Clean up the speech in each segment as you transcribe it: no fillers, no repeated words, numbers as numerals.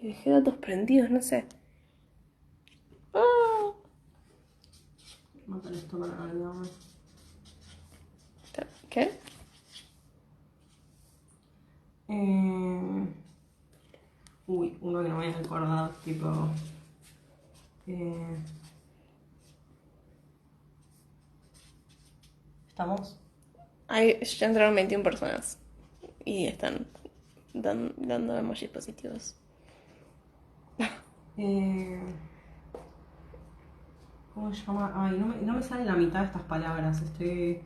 Y dejé datos prendidos, no sé. Ah. Matar esto para algo. ¿Qué? Uy, uno que no me había acordado, tipo... ¿Estamos? Ya entraron 21 personas. Y están dando emojis positivos. ¿Cómo se llama? Ay, no me sale la mitad de estas palabras. Estoy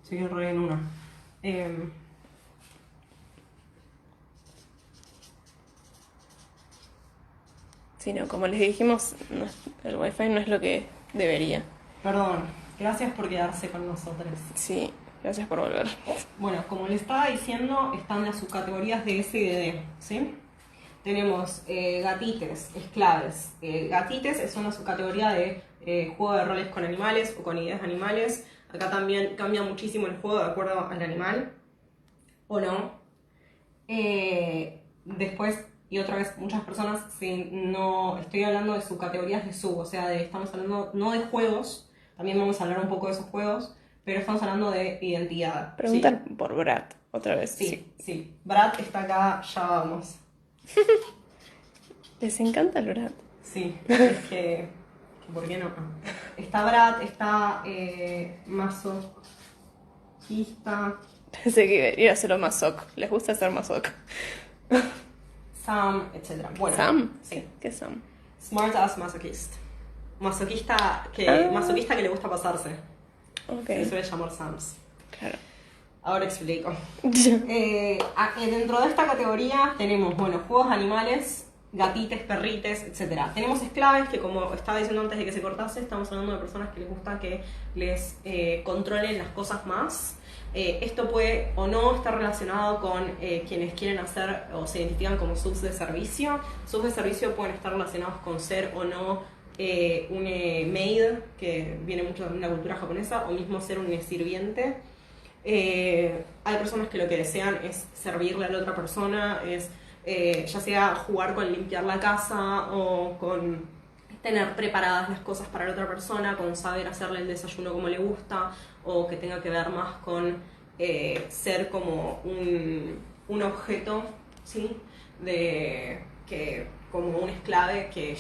re en una. Sí, no, como les dijimos, el wifi no es lo que debería. Perdón, gracias por quedarse con nosotros. Sí, gracias por volver. Bueno, como les estaba diciendo, están las subcategorías de S y de D, ¿sí? Tenemos gatites, esclaves. Gatites es una subcategoría de juego de roles con animales o con ideas de animales. Acá también cambia muchísimo el juego de acuerdo al animal, o no. Después, y otra vez, muchas personas, si no estoy hablando de subcategorías de sub, o sea, estamos hablando no de juegos, también vamos a hablar un poco de esos juegos, pero estamos hablando de identidad. Preguntan ¿sí? por Brad, otra vez. Sí. Brad está acá, ya vamos. Les encanta el Brad. Sí, es que ¿por qué no? Está Brad, está masoquista, Pensé que iba a ser masoc. Les gusta hacer masoc. Sam, etc. Bueno, ¿Sam? sí. ¿Qué es Sam? Smart ass masochist. Masoquista que le gusta pasarse. Ok. Se suele llamar Sams. Claro. Ahora explico. Dentro de esta categoría tenemos, bueno, juegos de animales, gatites, perrites, etc. Tenemos esclaves que, como estaba diciendo antes de que se cortase, estamos hablando de personas que les gusta que les controlen las cosas más. Esto puede o no estar relacionado con quienes quieren hacer o se identifican como subs de servicio. Subs de servicio pueden estar relacionados con ser o no un maid, que viene mucho de la cultura japonesa, o mismo ser un sirviente. Hay personas que lo que desean es servirle a la otra persona, es ya sea jugar con limpiar la casa o con tener preparadas las cosas para la otra persona, con saber hacerle el desayuno como le gusta, o que tenga que ver más con ser como un objeto, ¿sí? Como un esclave que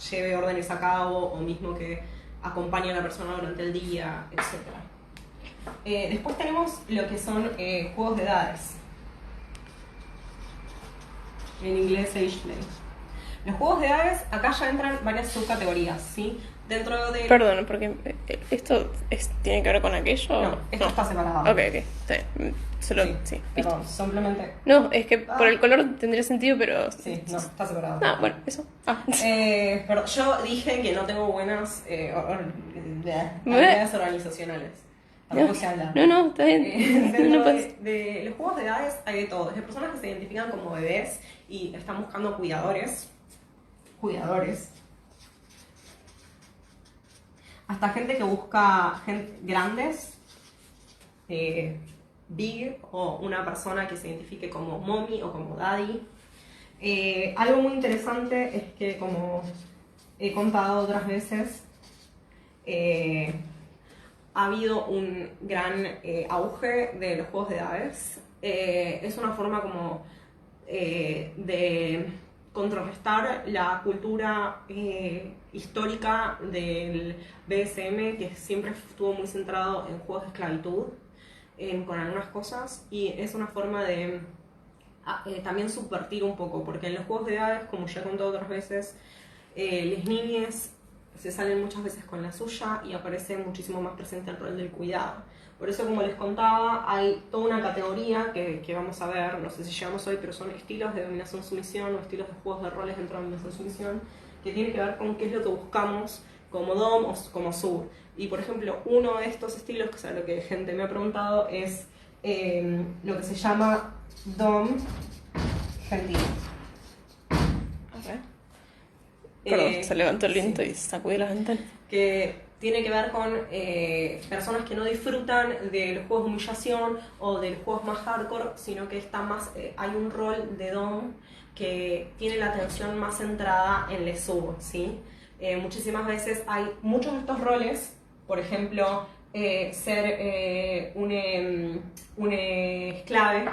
lleve órdenes a cabo, o mismo que acompañe a la persona durante el día, etc. Después tenemos lo que son juegos de edades. En inglés, age play. Los juegos de edades, acá ya entran varias subcategorías, ¿sí? Dentro de... Perdón, porque ¿esto tiene que ver con aquello? No, esto está separado. Ok, está bien. Solo, sí. Perdón, simplemente... No, es que por el color tendría sentido, pero... Sí, no, está separado. Ah, bueno, eso. Pero yo dije que no tengo buenas habilidades organizacionales. Tampoco se habla. No, está bien. Dentro de los juegos de edades hay de todo. Desde personas que se identifican como bebés y están buscando cuidadores, hasta gente que busca grandes, big, o una persona que se identifique como mommy o como daddy. Algo muy interesante es que, como he contado otras veces, ha habido un gran auge de los juegos de edades. Es una forma como de contrarrestar la cultura histórica del BDSM, que siempre estuvo muy centrado en juegos de esclavitud, con algunas cosas, y es una forma de también subvertir un poco, porque en los juegos de edades, como ya he contado otras veces, las niñas se salen muchas veces con la suya y aparece muchísimo más presente el rol del cuidado. Por eso, como les contaba, hay toda una categoría que vamos a ver, no sé si llegamos hoy, pero son estilos de dominación-sumisión o estilos de juegos de roles dentro de dominación-sumisión, que tiene que ver con qué es lo que buscamos como dom o como sub. Y, por ejemplo, uno de estos estilos, que es lo que gente me ha preguntado, es lo que se llama dom gentil. Perdón, se levantó el viento y sacudió las ventanas. Que tiene que ver con personas que no disfrutan de los juegos de humillación o de los juegos más hardcore, sino que está más, hay un rol de Dom que tiene la atención más centrada en el sub, ¿sí? Muchísimas veces hay muchos de estos roles, por ejemplo, ser un esclave,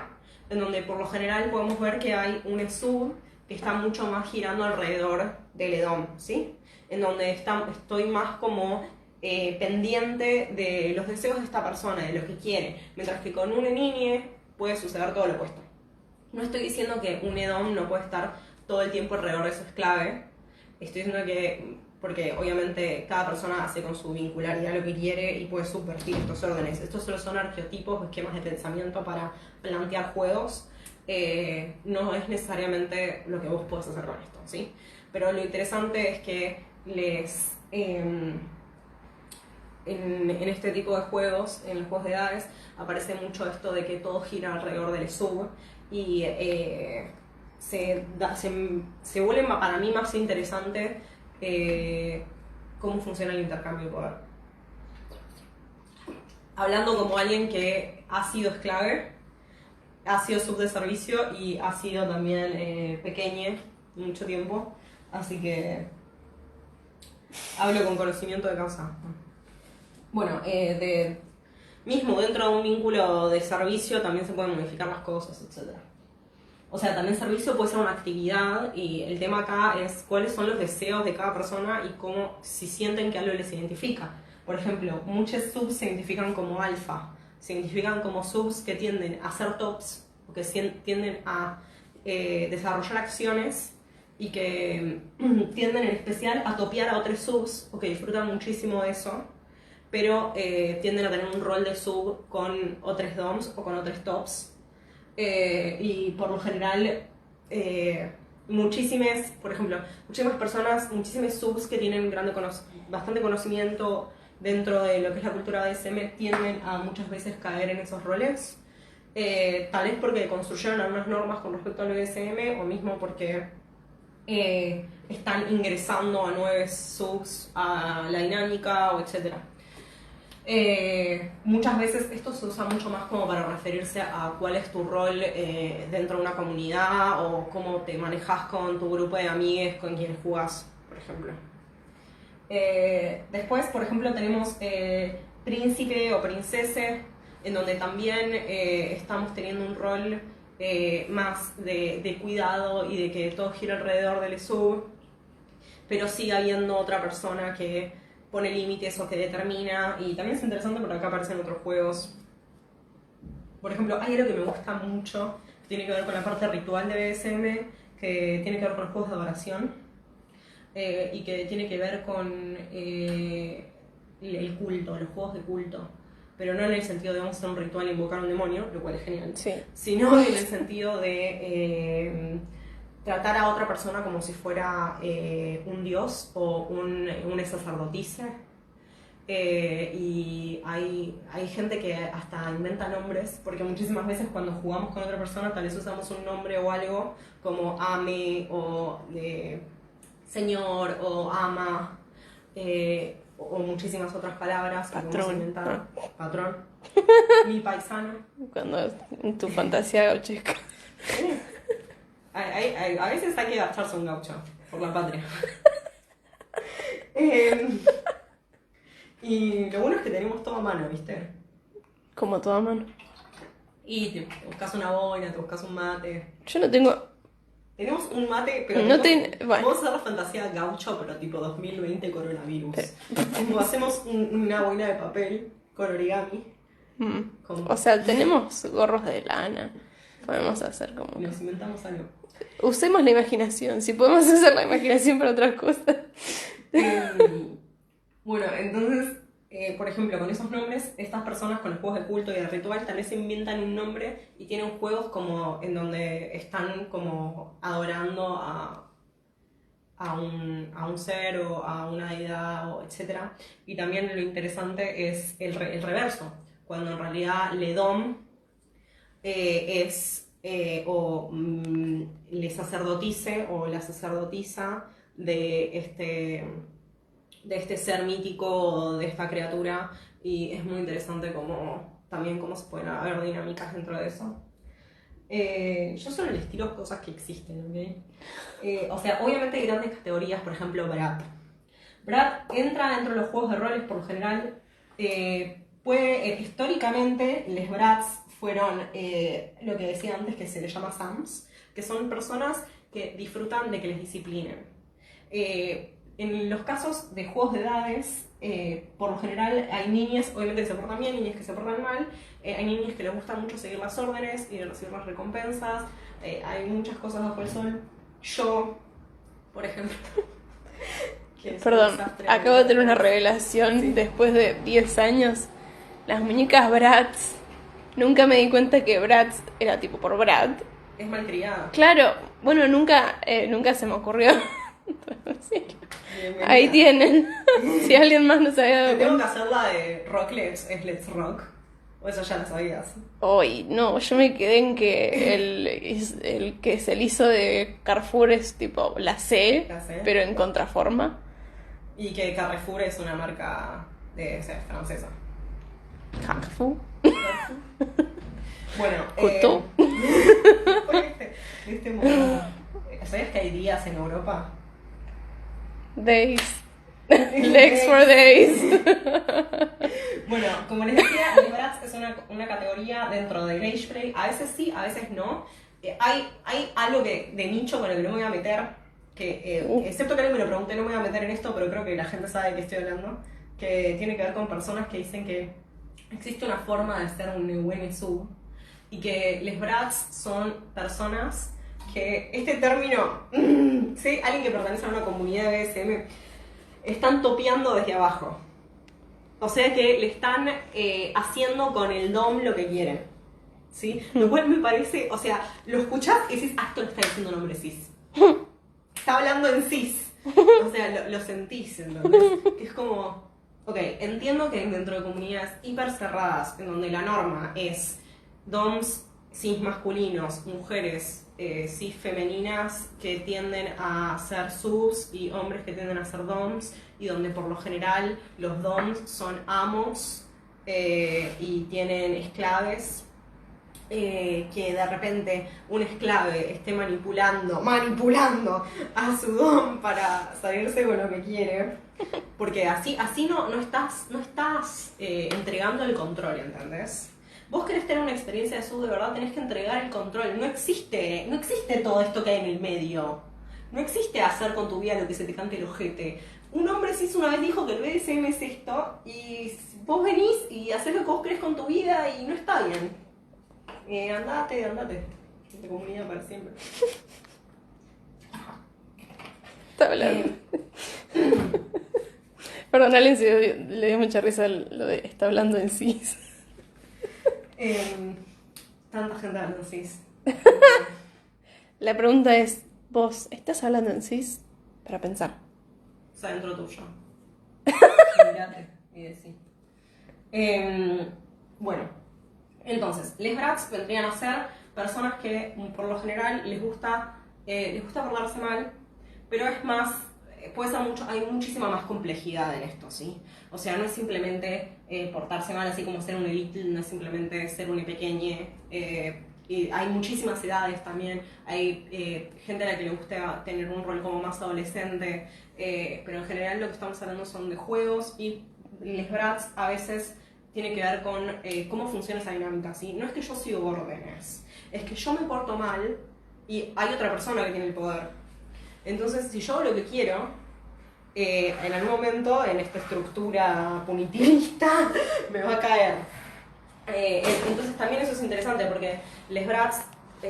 en donde por lo general podemos ver que hay un sub que está mucho más girando alrededor del edom, ¿sí? En donde estoy más como pendiente de los deseos de esta persona, de lo que quiere, mientras que con una niña puede suceder todo lo opuesto. No estoy diciendo que un edom no puede estar todo el tiempo alrededor de su esclave, estoy diciendo que, porque obviamente cada persona hace con su vincularidad lo que quiere y puede subvertir estos órdenes. Estos solo son arqueotipos o esquemas de pensamiento para plantear juegos. No es necesariamente lo que vos podés hacer con esto, ¿sí? Pero lo interesante es que en este tipo de juegos, en los juegos de edades, aparece mucho esto de que todo gira alrededor del sub y se vuelve para mí más interesante cómo funciona el intercambio de poder. Hablando como alguien que ha sido esclave, ha sido sub de servicio y ha sido también pequeña mucho tiempo, así que hablo con conocimiento de causa. Bueno, mismo dentro de un vínculo de servicio también se pueden modificar las cosas, etc. O sea, también servicio puede ser una actividad y el tema acá es cuáles son los deseos de cada persona y cómo, si sienten que algo les identifica. Por ejemplo, muchos subs se identifican como alfa, se identifican como subs que tienden a ser tops o que tienden a desarrollar acciones y que tienden en especial a topear a otros subs o que disfrutan muchísimo de eso, pero tienden a tener un rol de sub con otros doms o con otros tops. Y por lo general muchísimas personas, muchísimos subs que tienen bastante conocimiento dentro de lo que es la cultura BDSM tienden a muchas veces caer en esos roles, tal vez porque construyeron algunas normas con respecto al BDSM o mismo porque están ingresando a nuevos subs a la dinámica o etcétera. Muchas veces esto se usa mucho más como para referirse a cuál es tu rol dentro de una comunidad o cómo te manejas con tu grupo de amigues con quienes jugás, por ejemplo. Después, por ejemplo, tenemos príncipe o princesa, en donde también estamos teniendo un rol más de cuidado y de que todo gira alrededor del sub, pero sigue habiendo otra persona que pone límites o que determina, y también es interesante porque acá aparecen otros juegos. Por ejemplo, hay algo que me gusta mucho, que tiene que ver con la parte ritual de BDSM, que tiene que ver con los juegos de adoración, y que tiene que ver con el culto, los juegos de culto. Pero no en el sentido de vamos a hacer un ritual e invocar a un demonio, lo cual es genial, Sí. sino en el sentido de tratar a otra persona como si fuera un dios o una sacerdotisa. Y hay gente que hasta inventa nombres, porque muchísimas veces cuando jugamos con otra persona tal vez usamos un nombre o algo como ame o señor o ama, o muchísimas otras palabras que podemos inventar. Patrón. Mi paisano. Cuando en tu fantasía gauchesca. A veces hay que gastarse un gaucho por la patria. Y lo bueno es que tenemos todo a mano, ¿viste? Como toda mano. Y te buscas una boina, te buscas un mate. Yo no tengo... Tenemos un mate, pero No bueno. bueno. Vamos a hacer la fantasía gaucho, pero tipo 2020 coronavirus. Como hacemos una boina de papel con origami. O sea, tenemos gorros de lana. Podemos hacer como... Nos inventamos algo. Usemos la imaginación. Si podemos usar la imaginación para otras cosas. Bueno, entonces, por ejemplo, con esos nombres, estas personas con los juegos de culto y de ritual tal vez inventan un nombre y tienen juegos como en donde están como adorando a un ser o a una deidad, o etc. Y también lo interesante es el reverso, cuando en realidad Ledom es le sacerdotise o la sacerdotisa de este ser mítico, de esta criatura, y es muy interesante también cómo se pueden haber dinámicas dentro de eso. Yo solo les tiro cosas que existen, ¿ok? O sea, obviamente hay grandes categorías, por ejemplo, Brat. Brat entra dentro de los juegos de roles por lo general. Históricamente, les Brats fueron lo que decía antes que se les llama Sams, que son personas que disfrutan de que les disciplinen. En los casos de juegos de edades, por lo general hay niñas, obviamente que se portan bien, niñas que se portan mal, hay niñas que les gusta mucho seguir las órdenes y recibir las recompensas, hay muchas cosas bajo el sol. Yo, por ejemplo... Perdón, acabo de tener una revelación. Sí. Después de 10 años. Las muñecas Bratz. Nunca me di cuenta que Bratz era tipo por Brat. Es malcriada. Claro, bueno, nunca se me ocurrió. Ahí tienen. Si alguien más no se había dado cuenta. Tengo cuenta. que hacer la de Rocklets, es Let's Rock. O eso ya lo sabías. Hoy, no, yo me quedé en que el que se hizo de Carrefour es tipo la C, pero en contraforma. Y que Carrefour es una marca francesa. Carrefour. Bueno, Cousteau. este momento. ¿Sabías que hay días en Europa? Days. Legs for days. Bueno, como les decía, el Bratz es una categoría dentro del Age Play. A veces sí, a veces no. Hay algo de nicho con el que no me voy a meter, que excepto que alguien me lo pregunte, no me voy a meter en esto, pero creo que la gente sabe de qué estoy hablando, que tiene que ver con personas que dicen que existe una forma de hacer un buen sub y que les Bratz son personas que este término, ¿sí? Alguien que pertenece a una comunidad de BDSM, están topeando desde abajo. O sea que le están haciendo con el dom lo que quieren, ¿sí? Lo cual me parece, o sea, lo escuchás y decís, esto lo está diciendo un hombre cis. Está hablando en cis. O sea, lo sentís, ¿entendés? Es como, ok, entiendo que dentro de comunidades hiper cerradas, en donde la norma es doms cis masculinos, mujeres cis femeninas que tienden a ser subs y hombres que tienden a ser doms, y donde por lo general los doms son amos y tienen esclaves, que de repente un esclave esté manipulando a su dom para salirse con lo que quiere, porque así no estás entregando el control, ¿entendés? Vos querés tener una experiencia de sub de verdad, tenés que entregar el control. No existe todo esto que hay en el medio. No existe hacer con tu vida lo que se te cante el ojete. Un hombre cis una vez dijo que el BDSM es esto, y vos venís y hacés lo que vos querés con tu vida y no está bien. Andate. Esta comunidad para siempre. Está hablando. Perdón, a alguien le dio mucha risa lo de está hablando en cis. Tanta gente hablando en cis. La pregunta es, ¿vos estás hablando en cis? Para pensar. O sea, dentro tuyo. Mirate y decí. Bueno, entonces, les Bratz vendrían a ser personas que por lo general les gusta portarse mal, pero es más, puede ser hay muchísima más complejidad en esto, ¿sí? O sea, no es simplemente portarse mal, así como ser un elite, no es simplemente ser un pequeñe. Y hay muchísimas edades también, hay gente a la que le gusta tener un rol como más adolescente, pero en general lo que estamos hablando son de juegos, y les Bratz a veces tiene que ver con cómo funciona esa dinámica, ¿sí? No es que yo sigo órdenes, es que yo me porto mal y hay otra persona que tiene el poder. Entonces, si yo hago lo que quiero, en algún momento, en esta estructura punitivista, me va a caer. Entonces también eso es interesante, porque les Bratz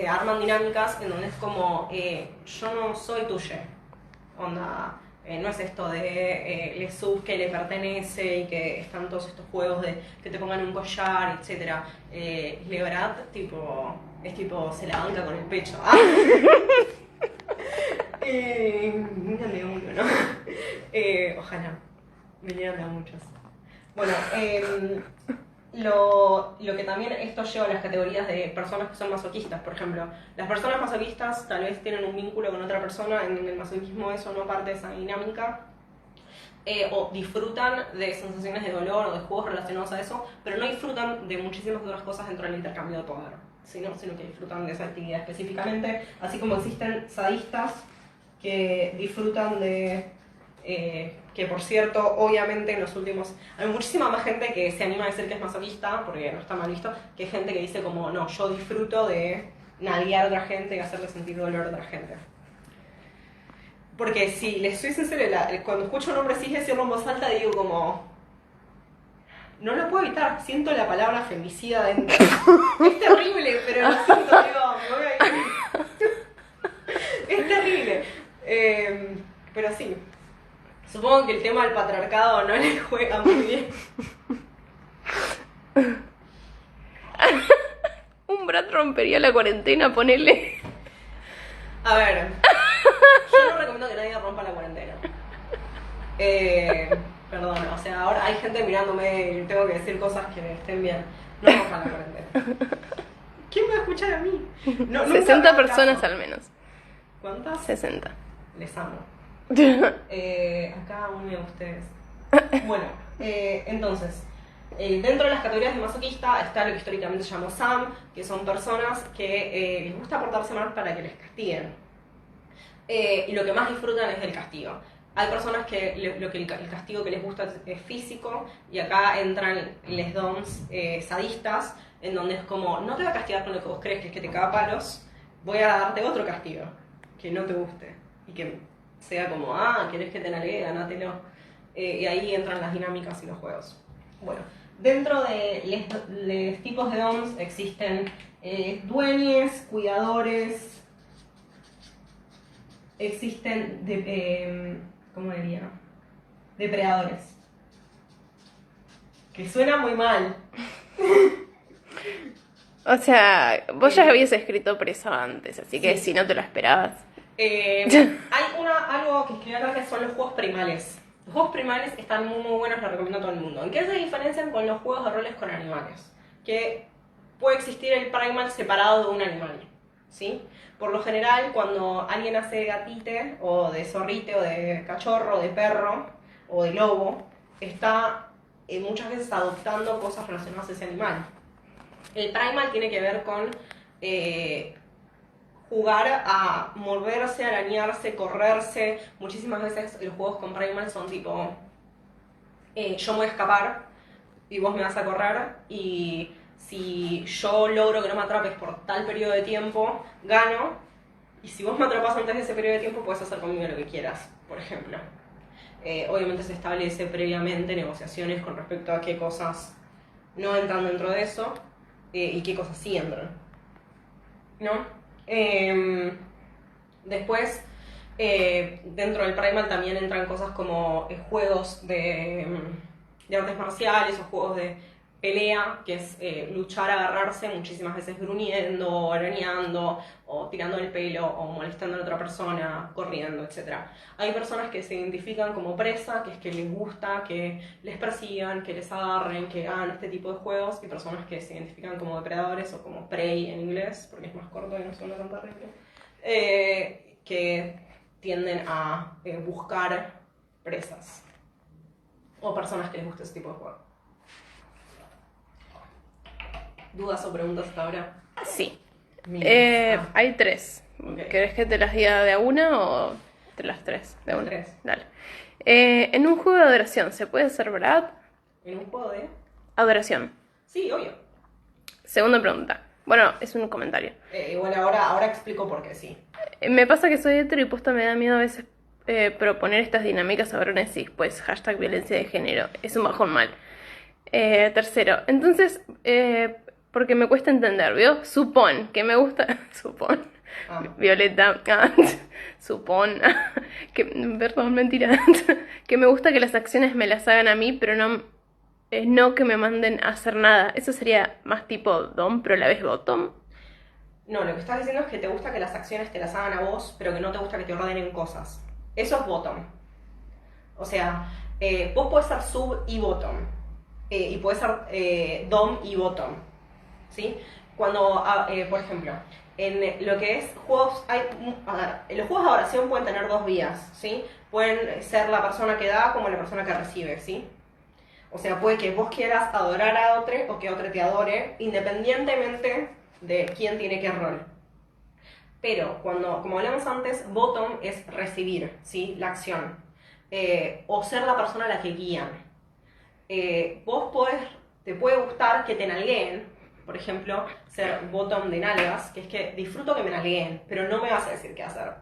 arman dinámicas en donde es como, yo no soy tuya, onda, no es esto de les sub que le pertenece y que están todos estos juegos de que te pongan un collar, etc. Le Bratz es tipo, se la banca con el pecho. Nunca me uno, ¿no? Ojalá, me llegan a muchos. Bueno, lo que también esto lleva a las categorías de personas que son masoquistas, por ejemplo. Las personas masoquistas tal vez tienen un vínculo con otra persona en donde el masoquismo es o no parte de esa dinámica, o disfrutan de sensaciones de dolor o de juegos relacionados a eso, pero no disfrutan de muchísimas otras cosas dentro del intercambio de poder, sino que disfrutan de esa actividad específicamente, así como existen sadistas que disfrutan de... que por cierto, obviamente en los últimos... Hay muchísima más gente que se anima a decir que es masoquista, porque no está mal visto, que gente que dice como, no, yo disfruto de nalguear a otra gente y hacerle sentir dolor a otra gente. Porque si les soy sincera, cuando escucho un hombre cis decirlo en voz alta, digo como... No lo puedo evitar, siento la palabra femicida dentro. Es terrible, pero lo siento, digo, me voy a ir. Es terrible. Pero sí. Supongo que el tema del patriarcado no le juega muy bien. Un Brad rompería la cuarentena, ponele. A ver, yo no recomiendo que nadie rompa la cuarentena. Perdón, o sea, ahora hay gente mirándome y tengo que decir cosas que estén bien. No rompan la cuarentena. ¿Quién me va a escuchar a mí? No, 60 personas al menos. ¿Cuántas? 60. Les amo. Acá unen a ustedes. Bueno, entonces, dentro de las categorías de masoquista está lo que históricamente se llamó SAM, que son personas que les gusta portarse mal para que les castiguen. Y lo que más disfrutan es del castigo. Hay personas que el castigo que les gusta es físico, y acá entran les doms sadistas, en donde es como, no te voy a castigar con lo que vos crees que es que te caga palos, voy a darte otro castigo que no te guste y que sea como, querés que te nalgue, ganátelo. Y ahí entran las dinámicas y los juegos. Bueno, dentro de los tipos de DOMs existen dueñes, cuidadores, existen, ¿cómo diría? Depredadores. Que suena muy mal. O sea, vos ya habías escrito preso antes, así que si no te lo esperabas. Hay algo que escribí acá que son los juegos primales. Los juegos primales están muy buenos, los recomiendo a todo el mundo. ¿En qué se diferencian con los juegos de roles con animales? Que puede existir el primal separado de un animal, ¿sí? Por lo general, cuando alguien hace gatite, o de zorrite, o de cachorro, o de perro, o de lobo, está muchas veces adoptando cosas relacionadas a ese animal. El primal tiene que ver con jugar a moverse, arañarse, correrse. Muchísimas veces los juegos con primal son tipo, yo me voy a escapar y vos me vas a correr, y si yo logro que no me atrapes por tal periodo de tiempo, gano, y si vos me atrapas antes de ese periodo de tiempo, puedes hacer conmigo lo que quieras, por ejemplo. Obviamente se establece previamente negociaciones con respecto a qué cosas no entran dentro de eso, y qué cosas sí entran, ¿no? Después, dentro del primal también entran cosas como juegos de artes marciales, o juegos de pelea, que es luchar, agarrarse, muchísimas veces gruñendo, o arañando, o tirando el pelo, o molestando a la otra persona, corriendo, etc. Hay personas que se identifican como presa, que es que les gusta que les persigan, que les agarren, que hagan este tipo de juegos, y personas que se identifican como depredadores, o como prey en inglés, porque es más corto y no suena tan terrible, que tienden a buscar presas, o personas que les gusta ese tipo de juego. ¿Dudas o preguntas hasta ahora? Sí. Hay 3. Okay. ¿Querés que te las diga de a una o de las 3? De una. 3. Dale. En un juego de adoración, ¿se puede ser Brad? ¿En un juego de? Adoración. Sí, obvio. Segunda pregunta. Bueno, es un comentario. Igual ahora explico por qué sí. Me pasa que soy hetero y posta me da miedo a veces proponer estas dinámicas a varones cis, pues #violencia de género. Es un bajón mal. Tercero, entonces, porque me cuesta entender, ¿vio? Supón que me gusta. Supón. Violeta. Supón. Perdón, mentira. Que me gusta que las acciones me las hagan a mí, pero no que me manden a hacer nada. Eso sería más tipo dom, pero a la vez bottom. No, lo que estás diciendo es que te gusta que las acciones te las hagan a vos, pero que no te gusta que te ordenen cosas. Eso es bottom. O sea, vos podés ser sub y bottom. y puede ser dom y bottom, ¿sí? Cuando, por ejemplo, en lo que es juegos, a ver, los juegos de adoración pueden tener dos vías, ¿sí? Pueden ser la persona que da como la persona que recibe, ¿sí? O sea, puede que vos quieras adorar a otro o que otro te adore, independientemente de quién tiene qué rol. Pero cuando, como hablamos antes, bottom es recibir, ¿sí? La acción. O ser la persona a la que guían. Te puede gustar que te nalgueen, por ejemplo, ser bottom de nalgas, que es que disfruto que me nalgueen, pero no me vas a decir qué hacer.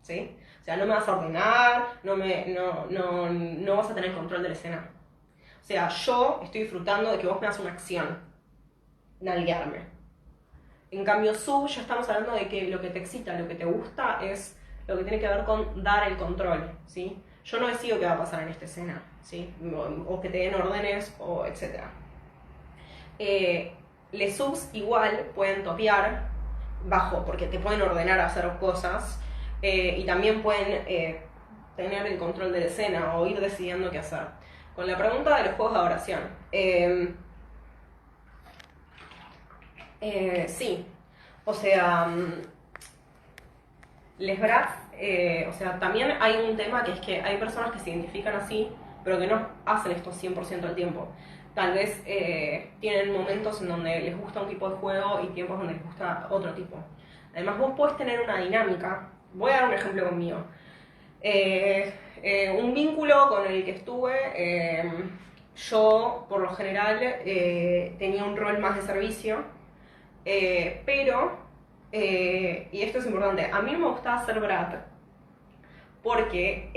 ¿Sí? O sea, no me vas a ordenar, no vas a tener control de la escena. O sea, yo estoy disfrutando de que vos me hagas una acción, nalguearme. En cambio, sub, ya estamos hablando de que lo que te excita, lo que te gusta, es lo que tiene que ver con dar el control, ¿sí? Yo no decido qué va a pasar en esta escena, ¿sí? O que te den órdenes, o etc. Les subs igual pueden topear bajo, porque te pueden ordenar a hacer cosas, y también pueden tener el control de la escena o ir decidiendo qué hacer. Con la pregunta de los juegos de adoración. Sí, o sea, les Bratz, o sea, también hay un tema que es que hay personas que se identifican así, pero que no hacen esto 100% del tiempo. Tal vez tienen momentos en donde les gusta un tipo de juego y tiempos donde les gusta otro tipo. Además, vos podés tener una dinámica. Voy a dar un ejemplo conmigo. Un vínculo con el que estuve, yo por lo general tenía un rol más de servicio, pero, y esto es importante, a mí no me gustaba ser brat porque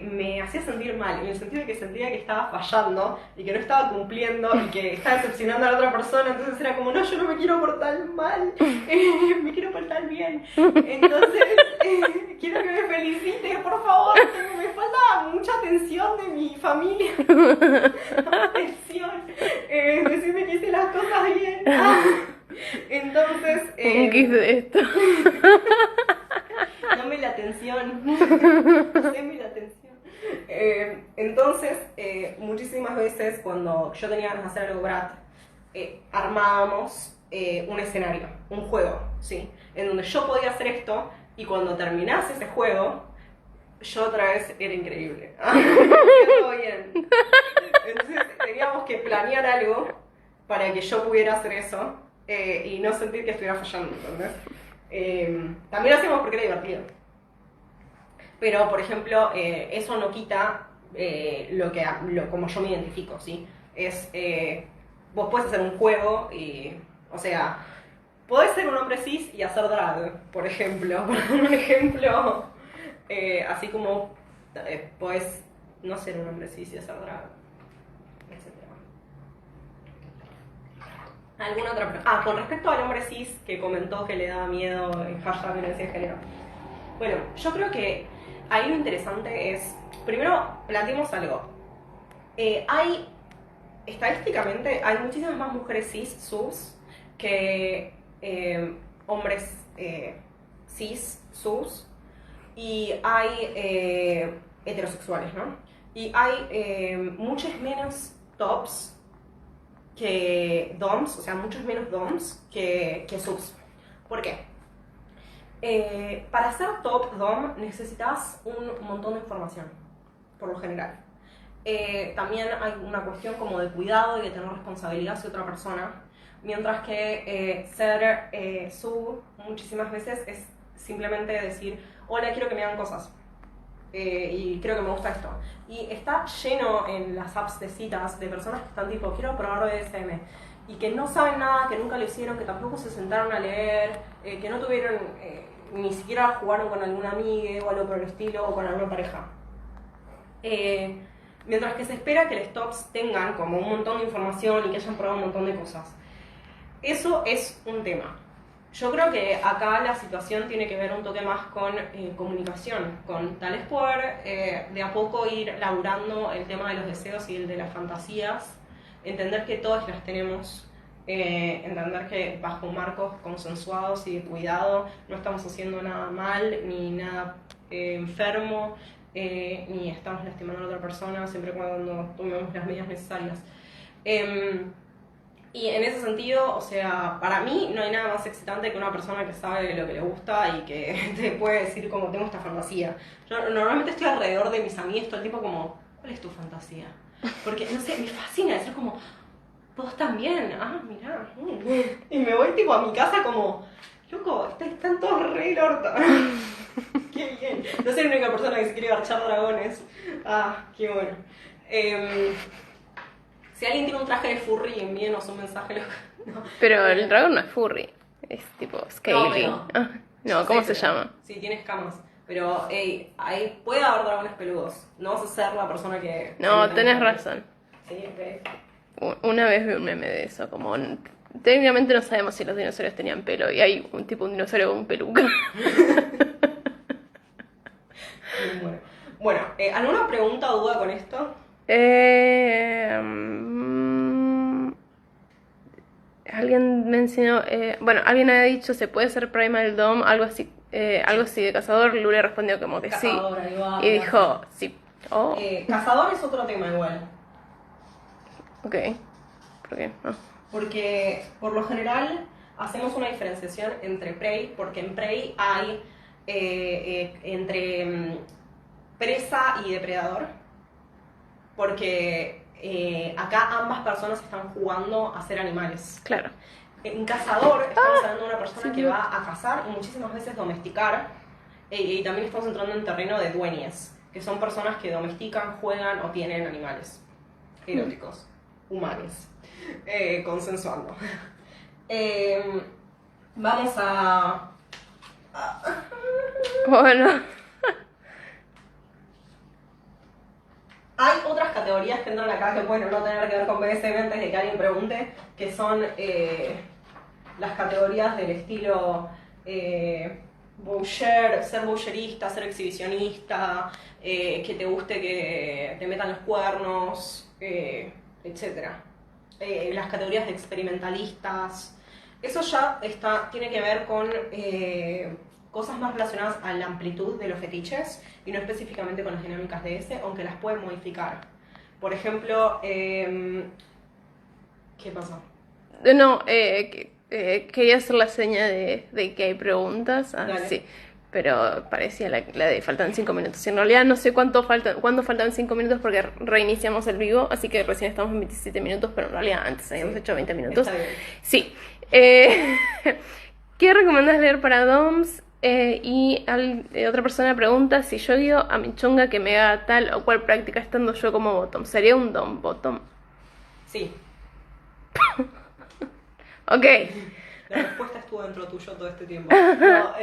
me hacía sentir mal, en el sentido de que sentía que estaba fallando y que no estaba cumpliendo y que estaba decepcionando a la otra persona, entonces era como, no, yo no me quiero portar mal, me quiero portar bien, entonces quiero que me felicite, por favor, me falta mucha atención de mi familia, atención, decirme que hice las cosas bien. Entonces, ¿Qué hice esto? dame la atención, haceme la atención. Entonces, muchísimas veces cuando yo tenía ganas de hacer algo brat, armábamos un escenario, un juego, ¿sí? En donde yo podía hacer esto y cuando terminase ese juego, yo otra vez era increíble. Todo bien. Entonces teníamos que planear algo para que yo pudiera hacer eso y no sentir que estuviera fallando, ¿entendés? También lo hacíamos porque era divertido. Pero, por ejemplo, eso no quita como yo me identifico, ¿sí? Vos podés hacer un juego y, o sea, podés ser un hombre cis y hacer drag, por ejemplo. Un ejemplo, así como podés no ser un hombre cis y hacer drag, etc. ¿Alguna otra pregunta? Con respecto al hombre cis que comentó que le daba miedo en hashtag violencia de género. Bueno, yo creo que ahí lo interesante es, primero, planteemos algo. Estadísticamente, hay muchísimas más mujeres cis, sus, que hombres cis, sus, y hay heterosexuales, ¿no? Y hay muchos menos tops que DOMs, o sea, muchos menos DOMs que subs. ¿Por qué? Para ser top DOM necesitas un montón de información, por lo general. También hay una cuestión como de cuidado y de tener responsabilidad hacia otra persona, mientras que ser sub muchísimas veces es simplemente decir, hola, quiero que me hagan cosas. Y creo que me gusta esto. Y está lleno en las apps de citas de personas que están tipo, quiero probar BDSM, y que no saben nada, que nunca lo hicieron, que tampoco se sentaron a leer, que no tuvieron, ni siquiera jugaron con alguna amiga o algo por el estilo, o con alguna pareja. Mientras que se espera que los tops tengan como un montón de información y que hayan probado un montón de cosas. Eso es un tema. Yo creo que acá la situación tiene que ver un toque más con comunicación, con tal vez poder de a poco ir laburando el tema de los deseos y el de las fantasías, entender que todas las tenemos, entender que bajo marcos consensuados y de cuidado no estamos haciendo nada mal ni nada enfermo, ni estamos lastimando a la otra persona, siempre cuando tomemos las medidas necesarias. Y en ese sentido, o sea, para mí no hay nada más excitante que una persona que sabe lo que le gusta y que te puede decir como tengo esta fantasía. Yo normalmente estoy alrededor de mis amigos todo el tiempo como, ¿cuál es tu fantasía? Porque, no sé, me fascina decir como, vos también, mirá. Y me voy tipo a mi casa como, loco, están todos re el orto. Qué bien. No soy la única persona que se quiere garchar dragones. Qué bueno. Si alguien tiene un traje de furry, envíenos un mensaje. No. Pero el dragón no es furry, es tipo scaly. No, ¿cómo se llama? Sí, tiene escamas. Pero, ahí puede haber dragones peludos. No vas a ser la persona que... No, tenés razón. Sí, ok. Una vez vi un meme de eso, como... Técnicamente no sabemos si los dinosaurios tenían pelo y hay un dinosaurio con peluca. Bueno, ¿alguna pregunta o duda con esto? Alguien mencionó, alguien había dicho se puede ser Primal Dom, algo así de cazador. Lule respondió como que Cazador, sí. ahí va, Y dijo sí. Cazador es otro tema igual. Ok. ¿Por qué? Porque por lo general hacemos una diferenciación entre prey, porque en prey hay entre presa y depredador, porque acá ambas personas están jugando a ser animales. Claro. En cazador estamos hablando de una persona que va a cazar y muchísimas veces domesticar, y también estamos entrando en terreno de dueñas, que son personas que domestican, juegan o tienen animales eróticos, humanos, consensuando. Vamos a... Bueno. Hay otras categorías que entran acá que pueden no tener que ver con BDSM antes de que alguien pregunte, que son las categorías del estilo boucher, ser boucherista, ser exhibicionista, que te guste que te metan los cuernos, etc. Las categorías de experimentalistas. Eso ya tiene que ver con cosas más relacionadas a la amplitud de los fetiches y no específicamente con las dinámicas de ese, aunque las pueden modificar. Por ejemplo, ¿qué pasó? No, quería hacer la seña de que hay preguntas. Sí, pero parecía la de faltan 5 minutos. Y en realidad no sé cuándo faltan 5 minutos porque reiniciamos el vivo, así que recién estamos en 27 minutos, pero en realidad antes habíamos hecho 20 minutos. Está bien. Sí. ¿Qué recomendás leer para DOMS? Y otra persona pregunta si yo guío a mi chonga que me haga tal o cual práctica estando yo como bottom. ¿Sería un dom bottom? Sí. Ok. La respuesta estuvo dentro tuyo todo este tiempo. No,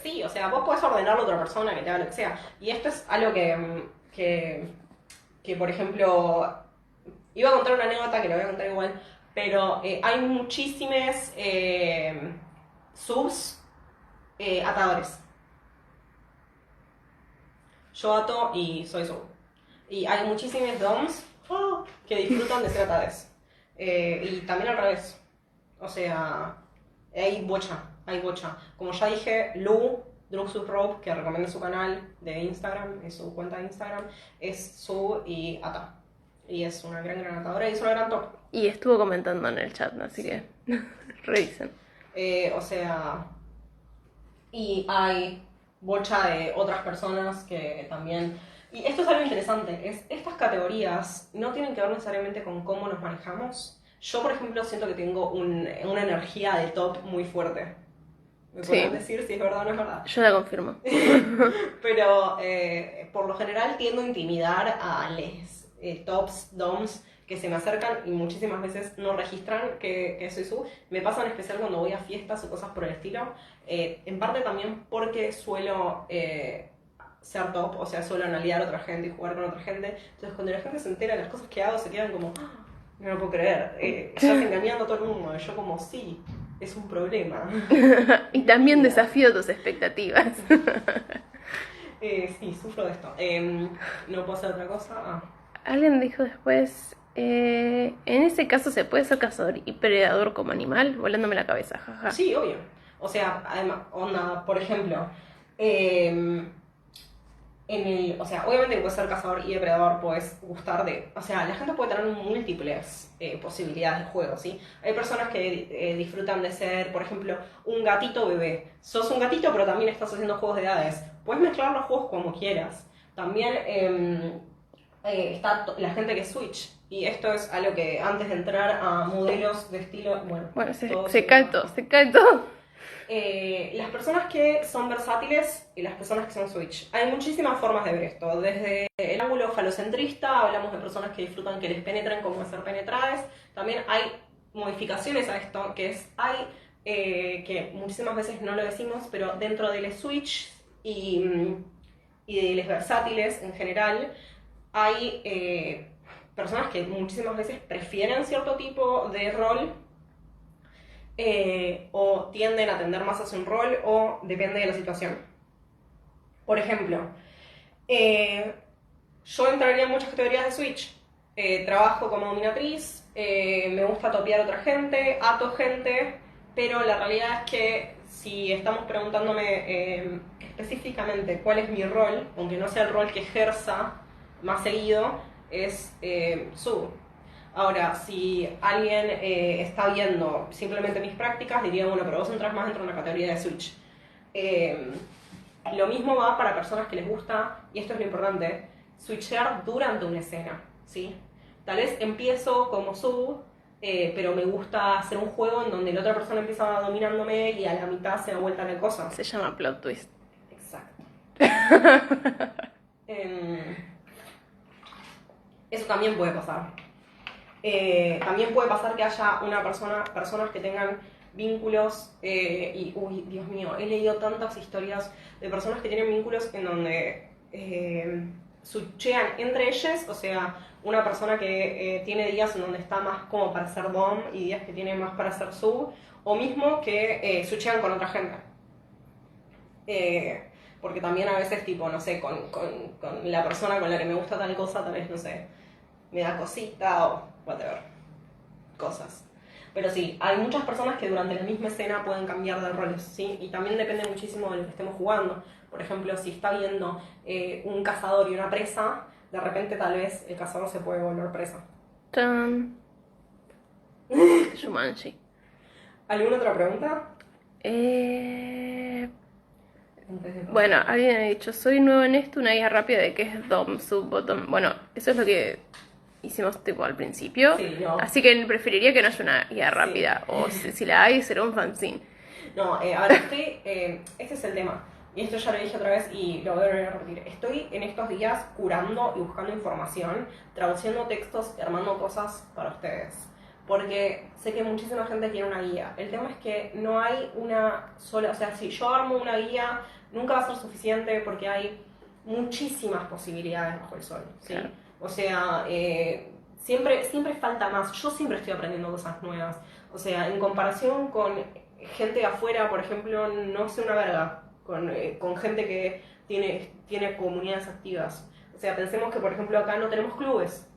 sí, o sea, vos podés ordenarle a otra persona que te haga lo que sea. Y esto es algo que por ejemplo, iba a contar una anécdota que lo voy a contar igual, pero hay muchísimas subs atadores. Yo ato y soy sub. Y hay muchísimos doms que disfrutan de ser atadores. Y también al revés. O sea, hay bocha. Como ya dije, Lu, Druxus Rope, que recomiendo su canal de Instagram, es su cuenta de Instagram, es sub y ata. Y es una gran atadora y es una gran top. Y estuvo comentando en el chat, así que revisen. O sea, y hay bocha de otras personas que también... Y esto es algo interesante, estas categorías no tienen que ver necesariamente con cómo nos manejamos. Yo, por ejemplo, siento que tengo una energía de top muy fuerte. ¿Me podrían decir si es verdad o no es verdad? Yo la confirmo. Pero por lo general tiendo a intimidar a les tops, doms, que se me acercan y muchísimas veces no registran que soy sub. Me pasa en especial cuando voy a fiestas o cosas por el estilo. En parte también porque suelo ser top, o sea, suelo analizar a otra gente y jugar con otra gente. Entonces cuando la gente se entera de las cosas que hago, se quedan como, no lo puedo creer. Estás engañando a todo el mundo. Y yo como, sí, es un problema. Y también desafío tus expectativas. Sí, sufro de esto. ¿No puedo hacer otra cosa? Alguien dijo después, en ese caso se puede ser cazador y predador como animal, volándome la cabeza, jaja. Sí, obvio. O sea, además, onda, por ejemplo, o sea, obviamente que puedes ser cazador y depredador, puedes gustar de... O sea, la gente puede tener múltiples posibilidades de juego, ¿sí? Hay personas que disfrutan de ser, por ejemplo, un gatito bebé. Sos un gatito, pero también estás haciendo juegos de edades. Puedes mezclar los juegos como quieras. También está la gente que es Switch. Y esto es algo que antes de entrar a modelos de estilo... Bueno, todo se cae todo, se cae todo. Las personas que son versátiles y las personas que son Switch. Hay muchísimas formas de ver esto. Desde el ángulo falocentrista, hablamos de personas que disfrutan que les penetren como de ser penetradas. También hay modificaciones a esto, que muchísimas veces no lo decimos, pero dentro de los Switch y de los versátiles en general, hay personas que muchísimas veces prefieren cierto tipo de rol, o tienden a tender más hacia un rol, o depende de la situación. Por ejemplo, yo entraría en muchas categorías de Switch. Trabajo como dominatriz, me gusta topear a otra gente, ato gente, pero la realidad es que si estamos preguntándome específicamente cuál es mi rol, aunque no sea el rol que ejerza más seguido, es sub. Ahora, si alguien está viendo simplemente mis prácticas, diría, bueno, pero vos entras más dentro de una categoría de Switch. Lo mismo va para personas que les gusta, y esto es lo importante, switchear durante una escena, ¿sí? Tal vez empiezo como sub, pero me gusta hacer un juego en donde la otra persona empieza dominándome y a la mitad se da vuelta la cosa. Se llama plot twist. Exacto. Eso también puede pasar. También puede pasar que haya personas que tengan vínculos, uy, Dios mío, he leído tantas historias de personas que tienen vínculos en donde switchean entre ellas, o sea, una persona que tiene días en donde está más como para ser dom y días que tiene más para ser sub, o mismo que switchean con otra gente. Porque también a veces, tipo, no sé, con la persona con la que me gusta tal cosa, tal vez, no sé, me da cosita o whatever, cosas. Pero sí, hay muchas personas que durante la misma escena pueden cambiar de roles, ¿sí? Y también depende muchísimo de lo que estemos jugando. Por ejemplo, si está viendo un cazador y una presa, de repente tal vez el cazador se puede volver presa. ¡Tan! Shumanji. ¿Alguna otra pregunta? Bueno, alguien ha dicho, soy nuevo en esto, una guía rápida de qué es DOM, sub, bottom. Bueno, eso es lo que hicimos tipo al principio. Sí, no. Así que preferiría que no haya una guía rápida. Sí. O si la hay, será un fanzine. No, ahora este es el tema. Y esto ya lo dije otra vez y lo voy a repetir. Estoy en estos días curando y buscando información, traduciendo textos y armando cosas para ustedes. Porque sé que muchísima gente quiere una guía. El tema es que no hay una sola... O sea, si yo armo una guía, nunca va a ser suficiente porque hay muchísimas posibilidades bajo el sol, ¿sí? Claro. O sea, siempre falta más. Yo siempre estoy aprendiendo cosas nuevas. O sea, en comparación con gente de afuera, por ejemplo, no sé una verga. Con gente que tiene comunidades activas. O sea, pensemos que, por ejemplo, acá no tenemos clubes.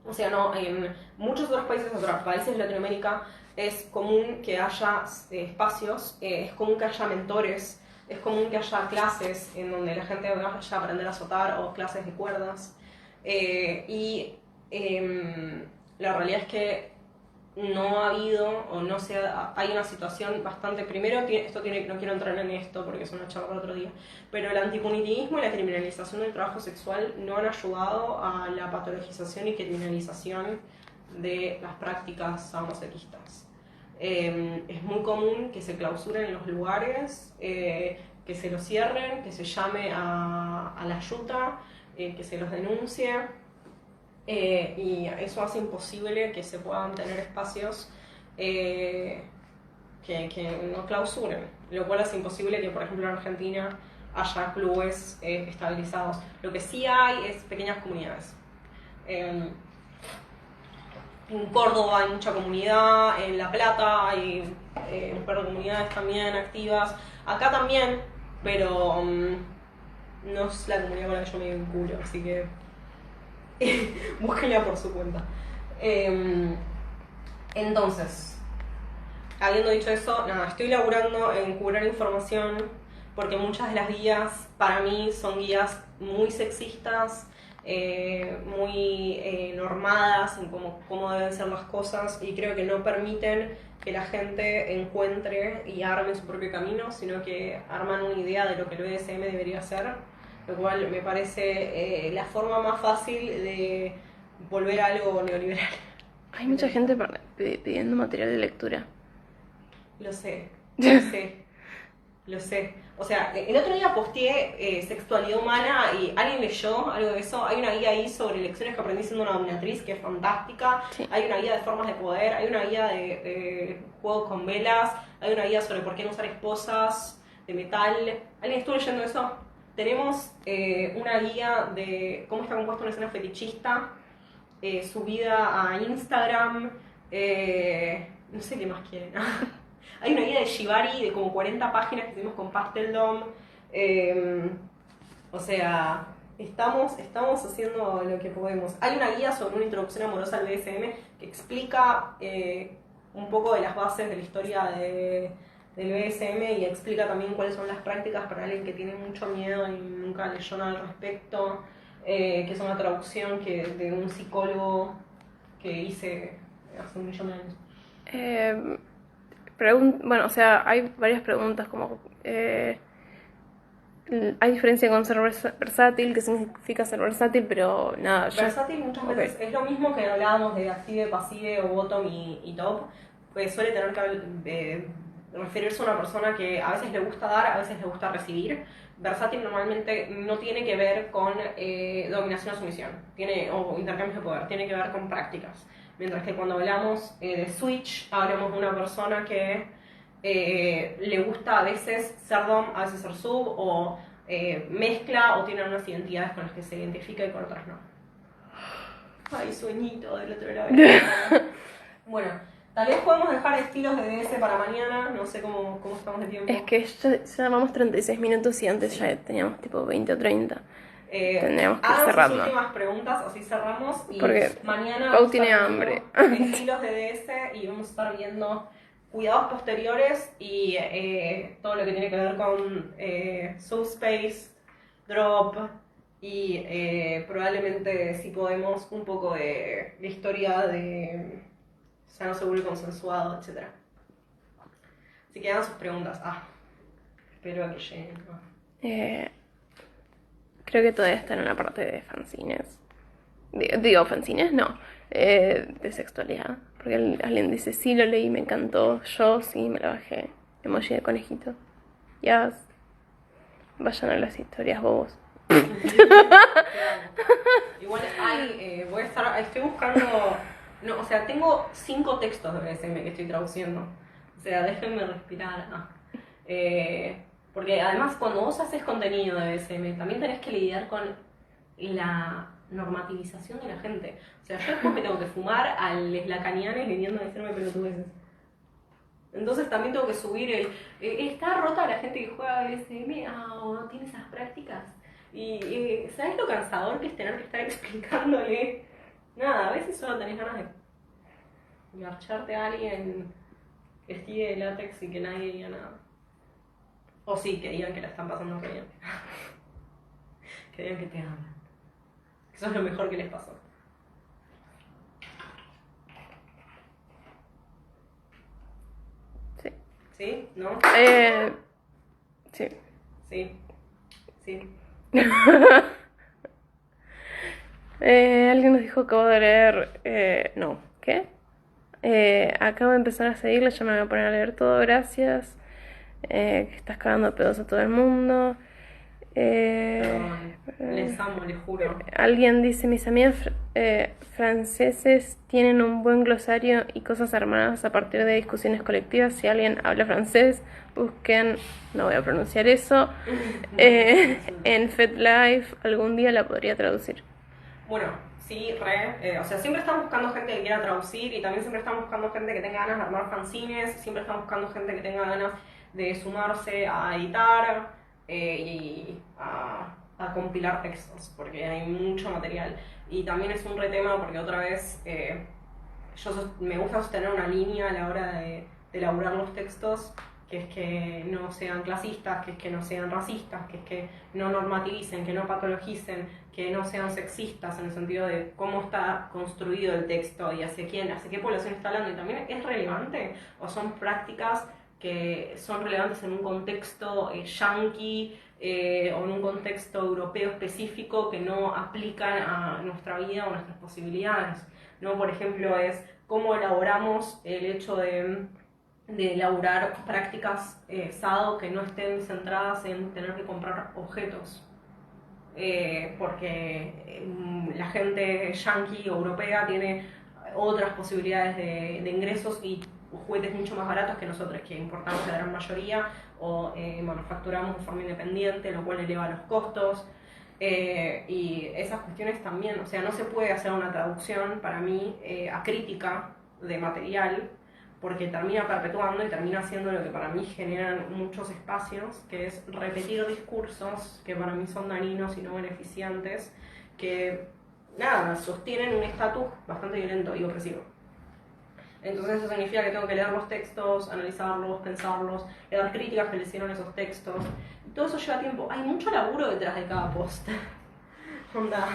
O sea, no, en muchos otros países de Latinoamérica es común que haya espacios, es común que haya mentores, es común que haya clases en donde la gente vaya a aprender a azotar o clases de cuerdas. La realidad es que no ha habido, o no se hay una situación bastante... Primero, no quiero entrar en esto porque es una charla para otro día, pero el antipunitivismo y la criminalización del trabajo sexual no han ayudado a la patologización y criminalización de las prácticas sadomasoquistas. Es muy común que se clausuren los lugares, que se los cierren, que se llame a la ayuda, que se los denuncie. Y eso hace imposible que se puedan tener espacios que no clausuren, lo cual hace imposible que, por ejemplo, en Argentina haya clubes estabilizados. Lo que sí hay es pequeñas comunidades. En Córdoba hay mucha comunidad, en La Plata hay un par de comunidades también activas, acá también, pero no es la comunidad con la que yo me vinculo, así que búsquenla por su cuenta. Entonces, habiendo dicho eso, nada, estoy laburando en curar información porque muchas de las guías para mí son guías muy sexistas, muy normadas en cómo deben ser las cosas, y creo que no permiten que la gente encuentre y arme su propio camino, sino que arman una idea de lo que el BDSM debería ser, lo cual me parece la forma más fácil de volver a algo neoliberal. Hay mucha gente pidiendo material de lectura. Lo sé, lo sé, lo sé. O sea, el otro día posteé sexualidad humana y alguien leyó algo de eso. Hay una guía ahí sobre lecciones que aprendí siendo una dominatriz que es fantástica. Sí. Hay una guía de formas de poder, hay una guía de juegos con velas, hay una guía sobre por qué no usar esposas de metal. ¿Alguien estuvo leyendo eso? Tenemos una guía de cómo está compuesta una escena fetichista, subida a Instagram, no sé qué más quieren. Hay una guía de Shibari de como 40 páginas que hicimos con Pasteldom. O sea, estamos haciendo lo que podemos. Hay una guía sobre una introducción amorosa al BDSM que explica un poco de las bases de la historia del BDSM y explica también cuáles son las prácticas para alguien que tiene mucho miedo y nunca leyó nada al respecto. Que es una traducción de un psicólogo que hice hace 1.000.000 de años. Bueno, o sea, hay varias preguntas como... hay diferencia con ser versátil, ¿qué significa ser versátil? Pero nada, versátil muchas veces es lo mismo que hablábamos de active, passive o bottom y top, pues suele tener que referirse a una persona que a veces le gusta dar, a veces le gusta recibir. Versátil normalmente no tiene que ver con dominación o sumisión, o intercambios de poder, tiene que ver con prácticas. Mientras que cuando hablamos de switch, hablamos de una persona que le gusta a veces ser dom, a veces ser sub, o mezcla o tiene unas identidades con las que se identifica y con otras no. Ay, sueñito del otro lado. Bueno, tal vez podemos dejar estilos de DS para mañana, no sé cómo estamos de tiempo. Es que ya llevamos 36 minutos y antes ya teníamos tipo 20 o 30. Tendríamos que ir cerrando. Las últimas preguntas, así cerramos. Y porque mañana Pau tiene hambre. Estilos de DS y vamos a estar viendo cuidados posteriores y todo lo que tiene que ver con subspace, drop y probablemente, si podemos, un poco de historia de sano, seguro y consensuado, etc. Así que hagan sus preguntas. Espero a que lleguen. Creo que todavía están en la parte de fanzines. Digo, fanzines, no. De sexualidad. Porque alguien dice, sí, lo leí, me encantó. Yo sí, me lo bajé. Emoji de conejito. Ya. Vayan a las historias, bobos. Igual estoy buscando, no, o sea, tengo 5 textos de BDSM que estoy traduciendo, o sea, déjenme respirar. Porque además cuando vos haces contenido de BDSM también tenés que lidiar con la normativización de la gente, o sea, yo después me tengo que fumar al lacanianes viniendo a decirme pelotudeces. Entonces también tengo que subir está rota la gente que juega BDSM o no tiene esas prácticas. Y ¿sabes lo cansador que es tener que estar explicándole? Nada, a veces solo tenés ganas de garcharte a alguien que esté de látex y que nadie diga nada. O sí, que digan que la están pasando bien. Que digan que te aman. Eso es lo mejor que les pasó. Sí. ¿Sí? ¿No? Sí. Sí. Sí. Alguien nos dijo, acabo de leer... no, ¿qué? Acabo de empezar a seguirle, ya me voy a poner a leer todo, gracias. Que estás cagando pedos a todo el mundo. Perdón, les amo, les juro. Alguien dice, mis amigas franceses tienen un buen glosario y cosas armadas a partir de discusiones colectivas. Si alguien habla francés, busquen, no voy a pronunciar eso, en FetLife, algún día la podría traducir. Bueno, sí, o sea, siempre estamos buscando gente que quiera traducir y también siempre estamos buscando gente que tenga ganas de armar fanzines, siempre estamos buscando gente que tenga ganas de sumarse a editar y a compilar textos, porque hay mucho material. Y también es un retema porque otra vez me gusta sostener una línea a la hora de elaborar los textos que es que no sean clasistas, que es que no sean racistas, que es que no normativicen, que no patologicen, que no sean sexistas en el sentido de cómo está construido el texto y hacia qué población está hablando. Y también es relevante o son prácticas que son relevantes en un contexto yanqui o en un contexto europeo específico que no aplican a nuestra vida o nuestras posibilidades, ¿no? Por ejemplo, es cómo elaboramos el hecho de elaborar prácticas SADO que no estén centradas en tener que comprar objetos. Porque la gente yanqui o europea tiene otras posibilidades de ingresos y juguetes mucho más baratos que nosotros, que importamos la gran mayoría o manufacturamos de forma independiente, lo cual eleva los costos. Y esas cuestiones también, o sea, no se puede hacer una traducción para mí acrítica de material, porque termina perpetuando y termina haciendo lo que para mí generan muchos espacios, que es repetir discursos que para mí son dañinos y no beneficiantes, que nada, sostienen un estatus bastante violento y opresivo. Entonces eso significa que tengo que leer los textos, analizarlos, pensarlos, leer críticas que le hicieron esos textos. Y todo eso lleva tiempo. Hay mucho laburo detrás de cada post. Onda,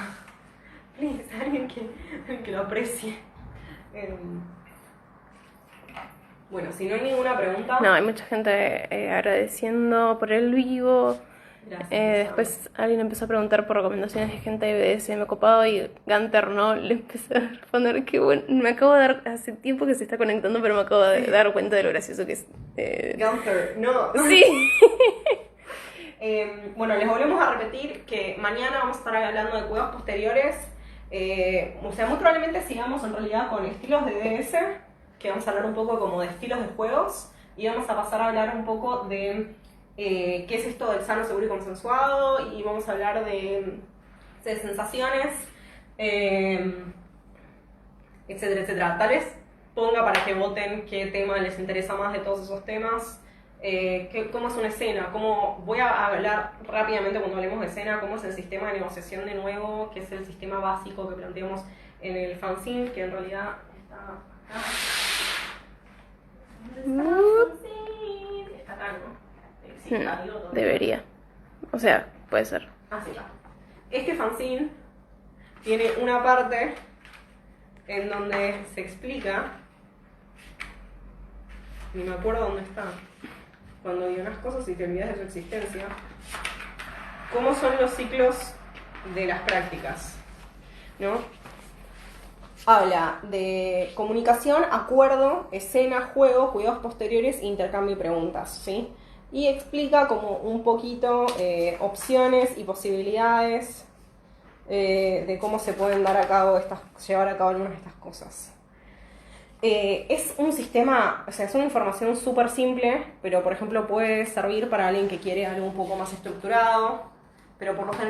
please, alguien que lo aprecie. Bueno, si no hay ninguna pregunta... No, hay mucha gente agradeciendo por el vivo. Gracias. Después alguien empezó a preguntar por recomendaciones de gente de BDSM copado y Gunter no le empecé a responder que bueno, me acabo de dar, hace tiempo que se está conectando, pero me acabo de dar cuenta de lo gracioso que es. Gunter, no. Sí. Bueno, les volvemos a repetir que mañana vamos a estar hablando de cuidados posteriores. O sea, muy probablemente sigamos en realidad con estilos de DS, que vamos a hablar un poco como de estilos de juegos, y vamos a pasar a hablar un poco de qué es esto del sano, seguro y consensuado, y vamos a hablar de sensaciones, etcétera, etcétera. Tal vez ponga para que voten qué tema les interesa más de todos esos temas, cómo es una escena, voy a hablar rápidamente cuando hablemos de escena, cómo es el sistema de negociación de nuevo, que es el sistema básico que planteamos en el fanzine, que en realidad está acá. ¿Dónde está el fanzine? Está acá, ¿no? Sí, Debería. O sea, puede ser. Así va. Este fanzine tiene una parte en donde se explica, ni me acuerdo dónde está, cuando guionas cosas y te olvidas de su existencia, cómo son los ciclos de las prácticas, ¿no? Habla de comunicación, acuerdo, escena, juego, cuidados posteriores, intercambio y preguntas, ¿sí? Y explica como un poquito opciones y posibilidades de cómo se pueden llevar a cabo algunas de estas cosas. Es un sistema, o sea, es una información súper simple, pero por ejemplo puede servir para alguien que quiere algo un poco más estructurado, pero por lo general